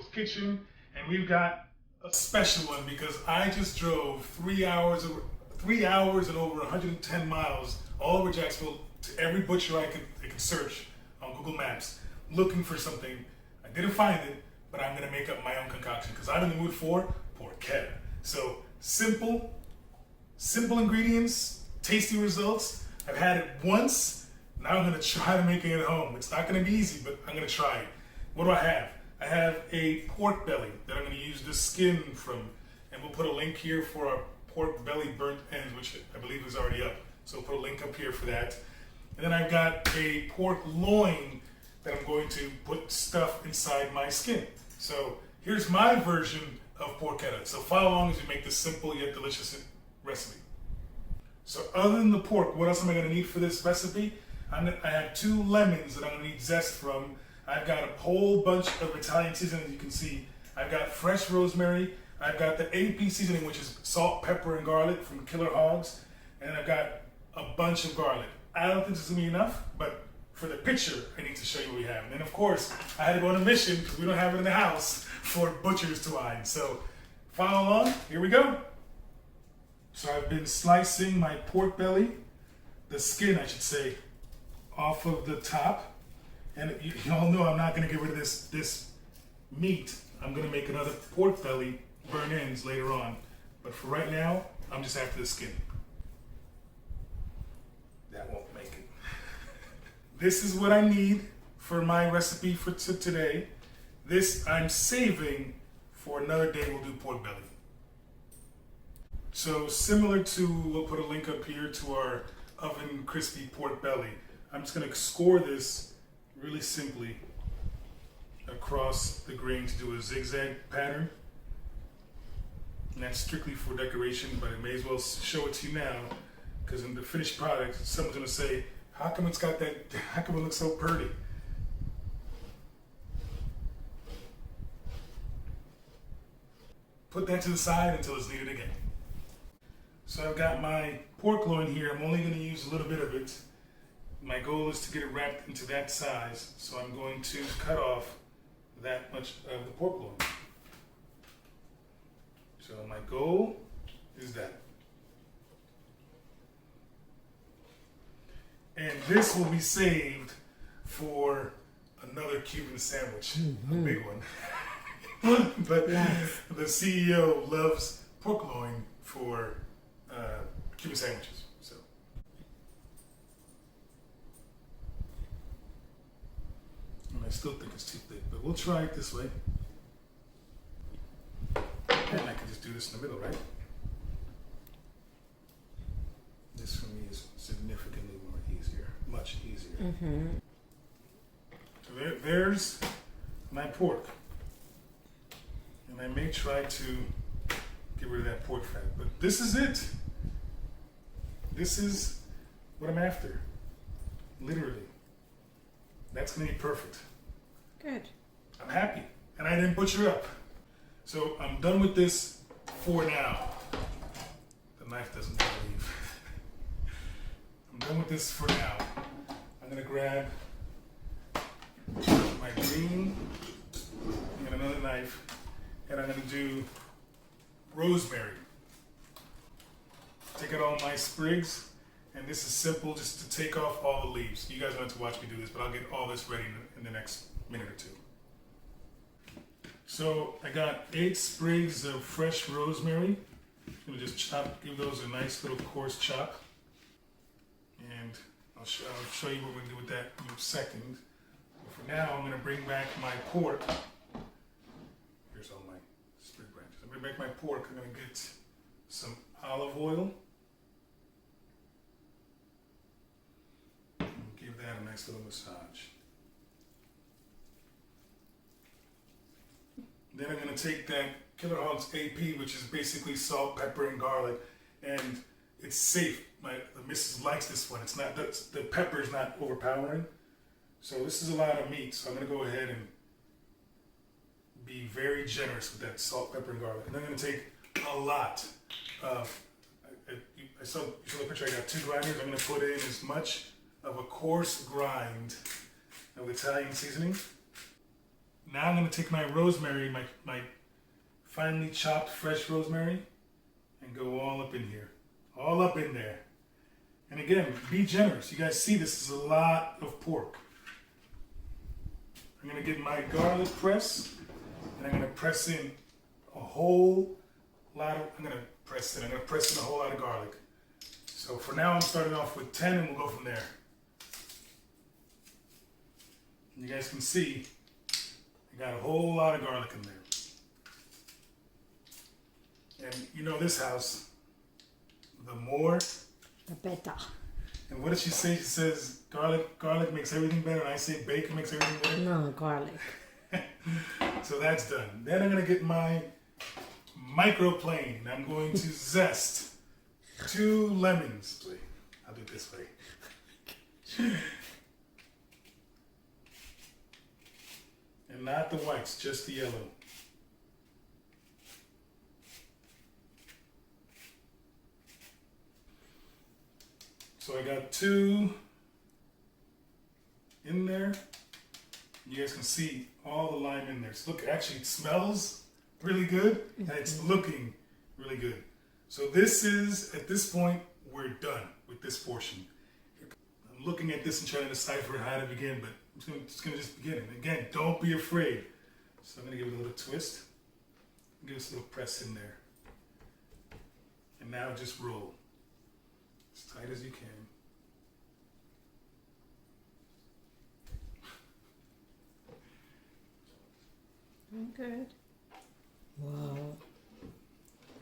People's Kitchen, and we've got a special one because I just drove 3 hours and over 110 miles all over Jacksonville to every butcher I could search on Google Maps looking for something. I didn't find it, but I'm gonna make up my own concoction because I'm in the mood for porchetta. So simple ingredients, tasty results. I've had it once. Now I'm gonna try to make it at home. It's not gonna be easy, but I'm gonna try it. What do I have? I have a pork belly that I'm gonna use the skin from, and we'll put a link here for our pork belly burnt ends, which I believe is already up. So we'll put a link up here for that. And then I've got a pork loin that I'm going to put stuff inside my skin. So here's my version of porchetta. So follow along as we make this simple yet delicious recipe. So other than the pork, what else am I gonna need for this recipe? I have 2 lemons that I'm gonna need zest from. I've got a whole bunch of Italian seasoning, as you can see. I've got fresh rosemary. I've got the AP seasoning, which is salt, pepper, and garlic from Killer Hogs. And I've got a bunch of garlic. I don't think this is gonna be enough, but for the picture, I need to show you what we have. And then of course, I had to go on a mission because we don't have it in the house for butchers to wine. So follow along, here we go. So I've been slicing my pork belly, the skin I should say, off of the top. And you all know I'm not gonna get rid of this meat. I'm gonna make another pork belly burn ends later on. But for right now, I'm just after the skin. That won't make it. This is what I need for my recipe for today. This I'm saving for another day. We'll do pork belly. So similar to, we'll put a link up here to our oven crispy pork belly. I'm just gonna score this really simply across the grain to do a zigzag pattern. And that's strictly for decoration, but I may as well show it to you now because in the finished product, someone's gonna say, how come it's got that, how come it looks so pretty? Put that to the side until it's needed again. So I've got my pork loin here. I'm only gonna use a little bit of it. My goal is to get it wrapped into that size. So I'm going to cut off that much of the pork loin. So my goal is that. And this will be saved for another Cuban sandwich, a big one. But yes, the CEO loves pork loin for Cuban sandwiches. So, and I still think it's too thick, but we'll try it this way. And I can just do this in the middle, right? This for me is significantly more easier, much easier. Mm-hmm. So there's my pork. And I may try to get rid of that pork fat, but this is it. This is what I'm after. Literally. That's gonna be perfect. Good. I'm happy. And I didn't butcher up. So I'm done with this for now. The knife doesn't leave. I'm done with this for now. I'm gonna grab my green and another knife, and I'm gonna do rosemary. Take out all my sprigs, and this is simple, just to take off all the leaves. You guys don't have to watch me do this, but I'll get all this ready in the next minute or two. So I got 8 sprigs of fresh rosemary. I'm gonna just give those a nice little coarse chop. And I'll show you what we're gonna do with that in a second. But for now, I'm gonna bring back my pork. Here's all my sprig branches. I'm gonna bring back my pork. I'm gonna get some olive oil. And give that a nice little massage. Then I'm gonna take that Killer Hogs AP, which is basically salt, pepper, and garlic, and it's safe. The missus likes this one. It's not, the pepper is not overpowering. So this is a lot of meat, so I'm gonna go ahead and be very generous with that salt, pepper, and garlic. And I'm gonna take a lot of, I saw the picture, I got 2 grinders. I'm gonna put in as much of a coarse grind of Italian seasoning. Now I'm going to take my rosemary, my finely chopped fresh rosemary, and go all up in here. All up in there. And again, be generous. You guys see this is a lot of pork. I'm going to get my garlic press, and I'm going to press in a whole lot of, I'm going to press in a whole lot of garlic. So for now, I'm starting off with 10, and we'll go from there. You guys can see, I got a whole lot of garlic in there. And you know this house, the more, the better. And what does she say? She says garlic makes everything better, and I say bacon makes everything better. No, garlic. So that's done. Then I'm gonna get my microplane. I'm going to zest 2 lemons. Wait, I'll do it this way. And not the whites, just the yellow. So I got 2 in there. You guys can see all the lime in there. So look, actually it smells really good and it's looking really good. So this is, at this point, we're done with this portion. I'm looking at this and trying to decipher how to begin, but I'm just gonna begin. And again, don't be afraid. So I'm gonna give it a little twist. Give us a little press in there. And now just roll. As tight as you can. Good. Wow.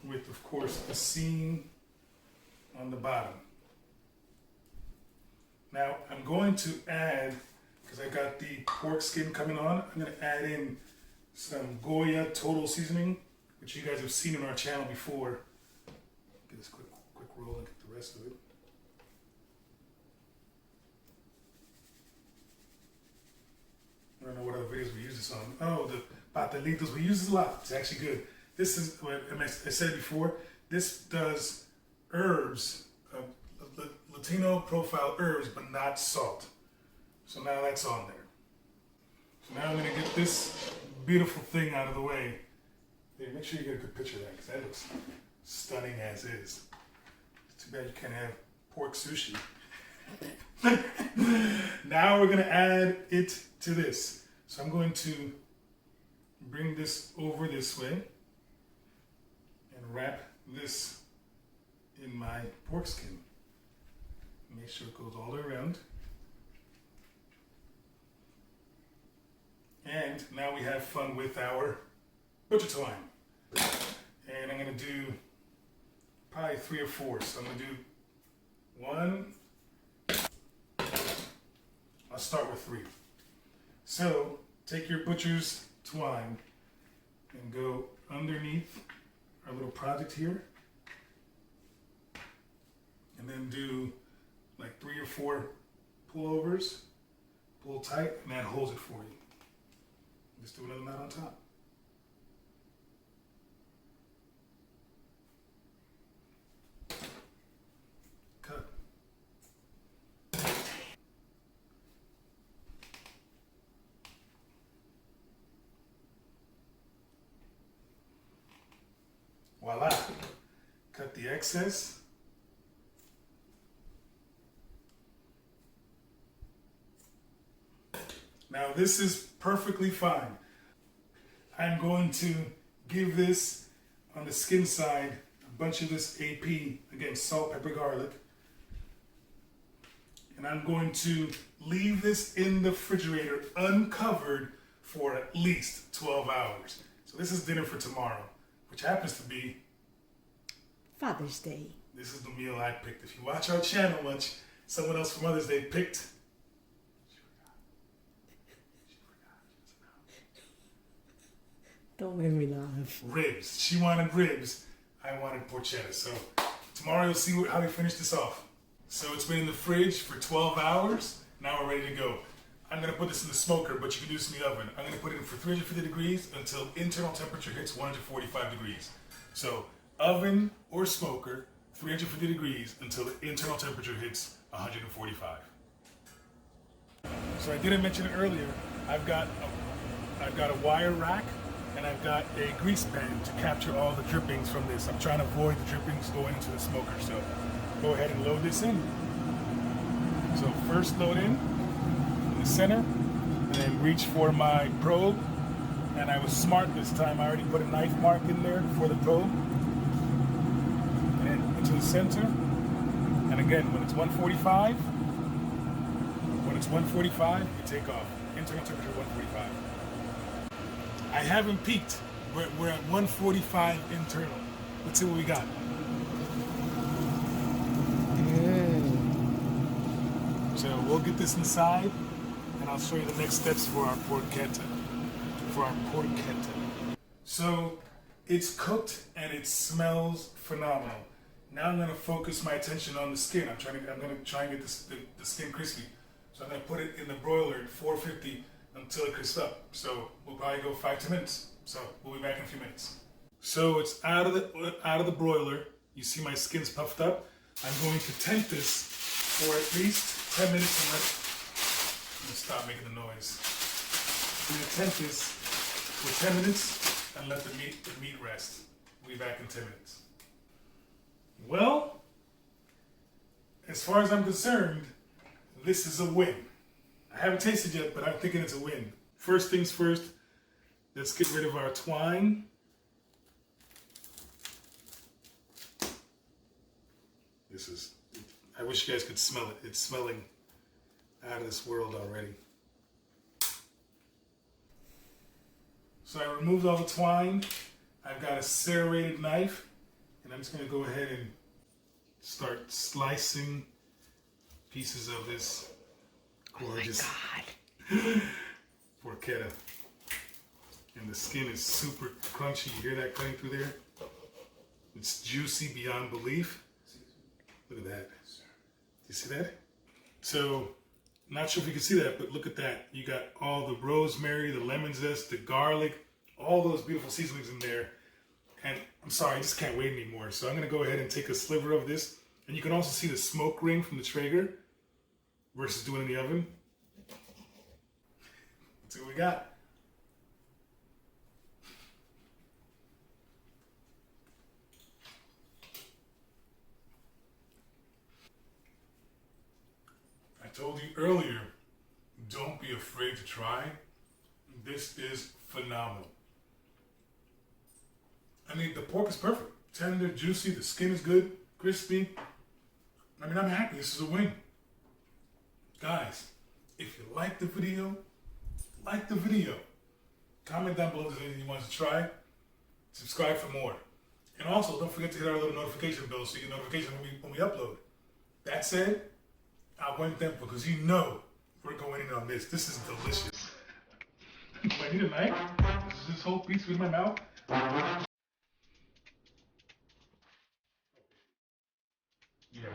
With, of course, a seam on the bottom. Now, I'm going to add, because I got the pork skin coming on, I'm going to add in some Goya Total Seasoning, which you guys have seen on our channel before. Get this quick roll and get the rest of it. I don't know what other videos we use this on. Oh, the patelitos. We use this a lot. It's actually good. This is, I said before, this does herbs, Latino profile herbs, but not salt. So now that's on there. So now I'm going to get this beautiful thing out of the way. Hey, make sure you get a good picture of that, because that looks stunning as is. It's too bad you can't have pork sushi. Now we're going to add it to this. So I'm going to bring this over this way and wrap this in my pork skin. Make sure it goes all the way around. And now we have fun with our butcher twine. And I'm going to do probably 3 or 4. So I'm going to do 1. I'll start with 3. So take your butcher's twine and go underneath our little project here. And then do like 3 or 4 pullovers. Pull tight, and that holds it for you. Just do another knot on top. Cut. Voila. Cut the excess. Now this is perfectly fine. I'm going to give this, on the skin side, a bunch of this AP, again, salt, pepper, garlic. And I'm going to leave this in the refrigerator uncovered for at least 12 hours. So this is dinner for tomorrow, which happens to be Father's Day. This is the meal I picked. If you watch our channel much, someone else for Mother's Day picked. Don't make me laugh. Ribs. She wanted ribs. I wanted porchetta. So tomorrow you'll see how we finish this off. So it's been in the fridge for 12 hours. Now we're ready to go. I'm going to put this in the smoker, but you can do this in the oven. I'm going to put it in for 350 degrees until internal temperature hits 145 degrees. So oven or smoker, 350 degrees until the internal temperature hits 145. So I didn't mention it earlier. I've got I've got a wire rack, and I've got a grease pan to capture all the drippings from this. I'm trying to avoid the drippings going into the smoker, so go ahead and load this in. So first load in the center, and then reach for my probe. And I was smart this time. I already put a knife mark in there for the probe. And then into the center. And again, when it's 145, you take off. Internal temperature 145. I haven't peaked. We're at 145 internal. Let's see what we got. So we'll get this inside, and I'll show you the next steps for our porchetta. So it's cooked and it smells phenomenal. Now I'm gonna focus my attention on the skin. I'm gonna try and get the skin crispy. So I'm gonna put it in the broiler at 450 until it crisps up. So we'll probably go 5 to 10 minutes. So we'll be back in a few minutes. So it's out of the broiler. You see my skin's puffed up. I'm going to temp this for at least 10 minutes and let it. I'm gonna stop making the noise. I'm gonna temp this for 10 minutes and let the meat rest. We'll be back in 10 minutes. Well, as far as I'm concerned, this is a win. I haven't tasted yet, but I'm thinking it's a win. First things first, let's get rid of our twine. I wish you guys could smell it. It's smelling out of this world already. So I removed all the twine. I've got a serrated knife, and I'm just gonna go ahead and start slicing pieces of this gorgeous porchetta. And the skin is super crunchy. You hear that cutting through there? It's juicy beyond belief. Look at that. You see that? So, not sure if you can see that, but look at that. You got all the rosemary, the lemon zest, the garlic, all those beautiful seasonings in there. And I'm sorry, I just can't wait anymore. So I'm gonna go ahead and take a sliver of this. And you can also see the smoke ring from the Traeger versus doing it in the oven. Let's see what we got. I told you earlier, don't be afraid to try. This is phenomenal. I mean, the pork is perfect. Tender, juicy, the skin is good, crispy. I mean, I'm happy. This is a win. Guys, if you like the video, comment down below if there's anything you want to try. Subscribe for more. And also, don't forget to hit our little notification bell so you get notification when we upload. That said, I went them because you know we're going in on this. This is delicious. Do I need a knife? Is this whole piece in my mouth? Yeah.